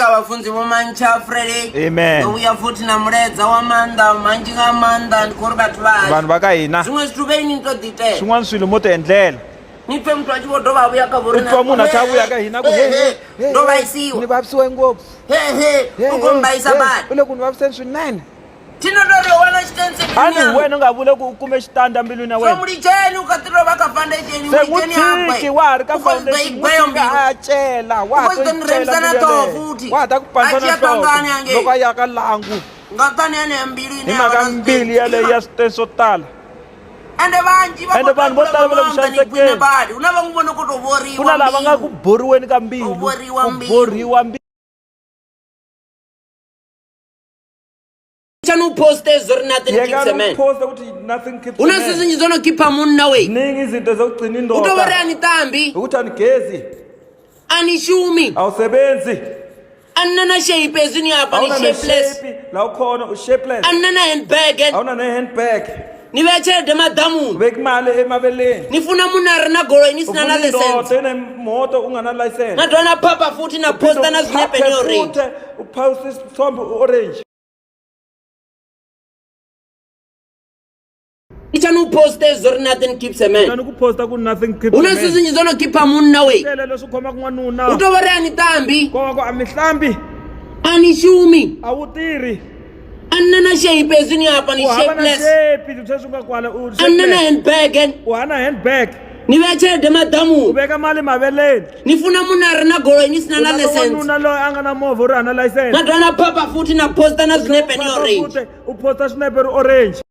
Abafunzi bomancha Friday. Amen. Uya futhi namredza wamanda manji ngamanda ndikuri bathu bayo. Vanhu va ka hina Swin'we swituveni ni to ditela. swin'wana swilo mo ti endlela Ni pfe mntu a chi vo do va vuya ka vona. u twa munhu a kha a vuya ka hina ku ndo vayisiwa. ni vavisiwe ngopfu u kombayisa vanhu. u le ku ni vaviseni swinene Thina lori wena xitense a ni wena u nga vule ku u kume xitandi embilwini ya so wena mulicheni u ka tirho va ka foundation se n'wi tshiki wa ha ri ka foundation n'wi tshiki a ya cela wa ha to yi wa ha ta ku pandza na nhloko loko a ya ka langu nga tani ene embilwini hi mhaka mbili yaleyi ya switeni swo tala ende vanhu vo tala va le ku xanisekeni u na va n'wi vona ku to ku na lava nga ku boriweni ka mbilu ku boriwa mbilu chanu poste zori nothing keeps a man una sisi ngizono keepa munna we ningi izinto zokugcina indoda utobore anitambi ukuthi anigezi anishumi awusebenzi anana shape ezini hapa ni shapeless la ukhona u-shapeless anana handbag awuna ne-handbag ni vechelede madamu ubeka imali emabeleni nifuna munhu a ri na goloi ni sina na license nemoto u nga na license na dyona phapa futhi na posta na zinepe ni orange uphosta isithombe u-orange ichanu poste zori nothing keeps a man ukuphosta ku nothing keeps una sisi ngizono keepa munna we leswi u khomaka n'wanuna utobore anitambi kova a mihlambi anishumi awutirhi anana shape ezini hapa ni shapeless anana handbag u hana handbag ni vechelede madamu ubeka mali maveleni nifuna munhu a ri na goloi ni sina na license wanuna loyi a nga na movha u ri hana license na dyona phapa futhi na posta na zinepe ni orange u posta swinepe ri orange